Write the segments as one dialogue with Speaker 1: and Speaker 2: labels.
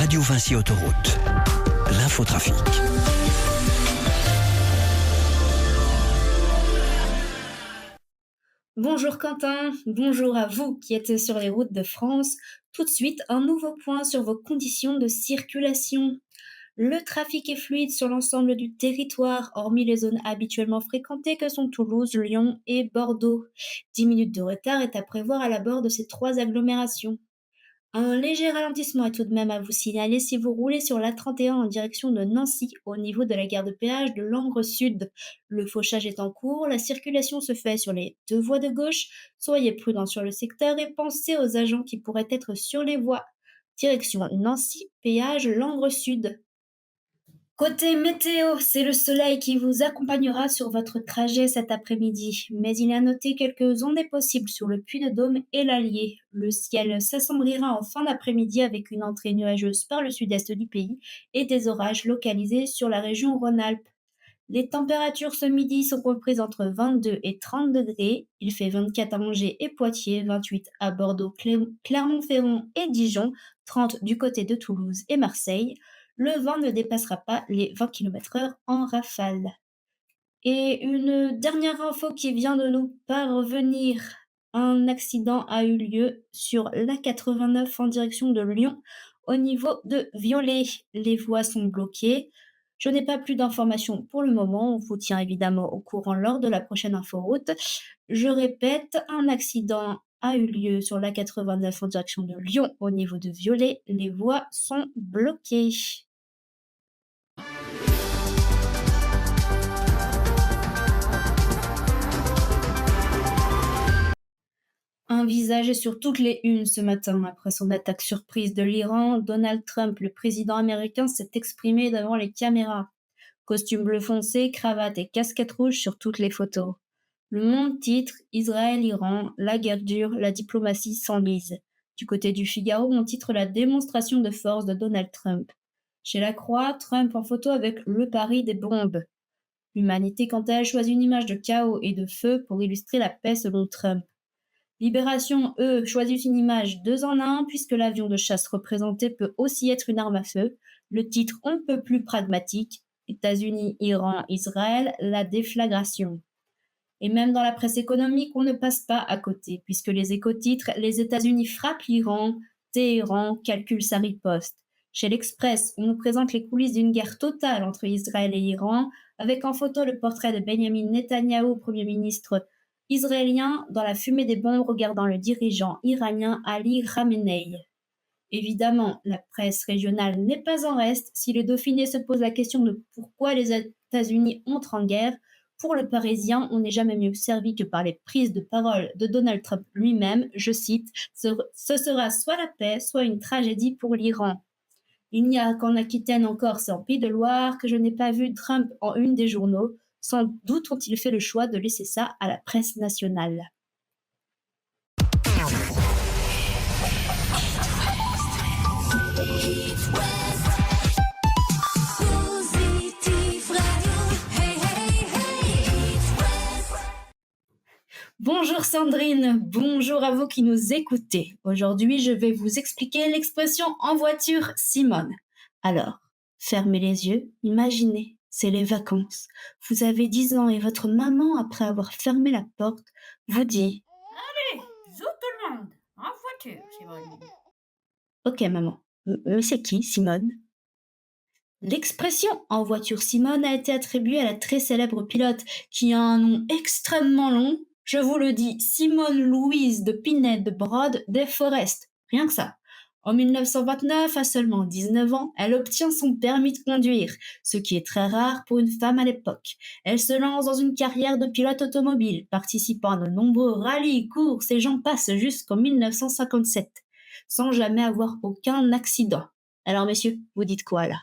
Speaker 1: Radio Vinci Autoroute. L'infotrafic.
Speaker 2: Bonjour Quentin, bonjour à vous qui êtes sur les routes de France. Tout de suite, un nouveau point sur vos conditions de circulation. Le trafic est fluide sur l'ensemble du territoire, hormis les zones habituellement fréquentées que sont Toulouse, Lyon et Bordeaux. 10 minutes de retard est à prévoir à l'abord de ces trois agglomérations. Un léger ralentissement est tout de même à vous signaler si vous roulez sur l'A31 en direction de Nancy, au niveau de la gare de péage de Langres Sud. Le fauchage est en cours, la circulation se fait sur les deux voies de gauche. Soyez prudents sur le secteur et pensez aux agents qui pourraient être sur les voies. Direction Nancy, péage Langres Sud. Côté météo, c'est le soleil qui vous accompagnera sur votre trajet cet après-midi, mais il est à noter quelques ondées possibles sur le Puy-de-Dôme et l'Allier. Le ciel s'assombrira en fin d'après-midi avec une entrée nuageuse par le sud-est du pays et des orages localisés sur la région Rhône-Alpes. Les températures ce midi sont comprises entre 22 et 30 degrés. Il fait 24 à Angers et Poitiers, 28 à Bordeaux, Clermont-Ferrand et Dijon, 30 du côté de Toulouse et Marseille. Le vent ne dépassera pas les 20 km/h en rafale. Et une dernière info qui vient de nous parvenir. Un accident a eu lieu sur l'A89 en direction de Lyon, au niveau de Violet. Les voies sont bloquées. Je n'ai pas plus d'informations pour le moment. On vous tient évidemment au courant lors de la prochaine inforoute. Je répète, un accident a eu lieu sur l'A89 en direction de Lyon, au niveau de Violet. Les voies sont bloquées. Un visage est sur toutes les unes ce matin. Après son attaque surprise de l'Iran, Donald Trump, le président américain, s'est exprimé devant les caméras. Costume bleu foncé, cravate et casquette rouge sur toutes les photos. Le Monde titre « Israël-Iran, la guerre dure, la diplomatie s'enlise ». Du côté du Figaro, on titre « La démonstration de force de Donald Trump ». Chez La Croix, Trump en photo avec le pari des bombes. L'humanité, quant à elle, choisit une image de chaos et de feu pour illustrer la paix selon Trump. Libération, eux, choisissent une image 2 en 1 puisque l'avion de chasse représenté peut aussi être une arme à feu. Le titre on ne peut plus pragmatique. États-Unis, Iran, Israël, la déflagration. Et même dans la presse économique, on ne passe pas à côté, puisque les Échos titrent « Les États-Unis frappent l'Iran, Téhéran calcule sa riposte ». Chez l'Express, on nous présente les coulisses d'une guerre totale entre Israël et l'Iran, avec en photo le portrait de Benjamin Netanyahou, Premier ministre israélien, dans la fumée des bombes regardant le dirigeant iranien Ali Khamenei. Évidemment, la presse régionale n'est pas en reste si le Dauphiné se pose la question de pourquoi les États-Unis entrent en guerre. Pour le Parisien, on n'est jamais mieux servi que par les prises de parole de Donald Trump lui-même. Je cite, « Ce sera soit la paix, soit une tragédie pour l'Iran. Il n'y a qu'en Aquitaine, en Corse et en Pays de Loire que je n'ai pas vu Trump en une des journaux. Sans doute ont-ils fait le choix de laisser ça à la presse nationale. » Bonjour Sandrine, bonjour à vous qui nous écoutez. Aujourd'hui, je vais vous expliquer l'expression « en voiture Simone ». Alors, fermez les yeux, imaginez, c'est les vacances. Vous avez 10 ans et votre maman, après avoir fermé la porte, vous dit «
Speaker 3: Allez, zou tout le monde, en voiture, Simone. »
Speaker 2: Ok maman, mais c'est qui Simone ? L'expression « en voiture Simone » a été attribuée à la très célèbre pilote qui a un nom extrêmement long. Je vous le dis, Simone Louise de Pinet de Brode des Forest. Rien que ça. En 1929, à seulement 19 ans, elle obtient son permis de conduire, ce qui est très rare pour une femme à l'époque. Elle se lance dans une carrière de pilote automobile, participant à de nombreux rallyes, courses et j'en passe jusqu'en 1957, sans jamais avoir aucun accident. Alors messieurs, vous dites quoi là ?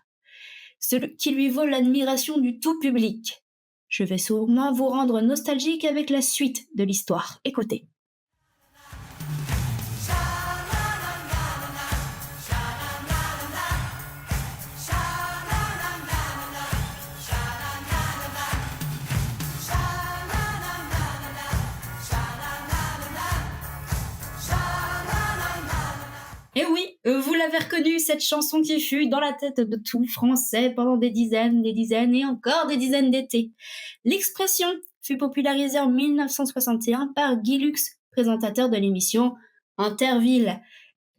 Speaker 2: Ce qui lui vaut l'admiration du tout public. Je vais sûrement vous rendre nostalgique avec la suite de l'histoire. Écoutez. Et oui, vous l'avez reconnu, cette chanson qui fut dans la tête de tout Français pendant des dizaines et encore des dizaines d'étés. L'expression fut popularisée en 1961 par Guy Lux, présentateur de l'émission Interville,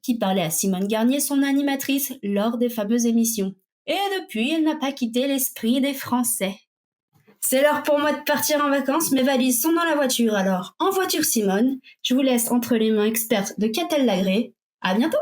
Speaker 2: qui parlait à Simone Garnier, son animatrice, lors des fameuses émissions. Et depuis, elle n'a pas quitté l'esprit des Français. C'est l'heure pour moi de partir en vacances, mes valises sont dans la voiture, alors en voiture Simone, je vous laisse entre les mains expertes de Catel Lagré. À bientôt!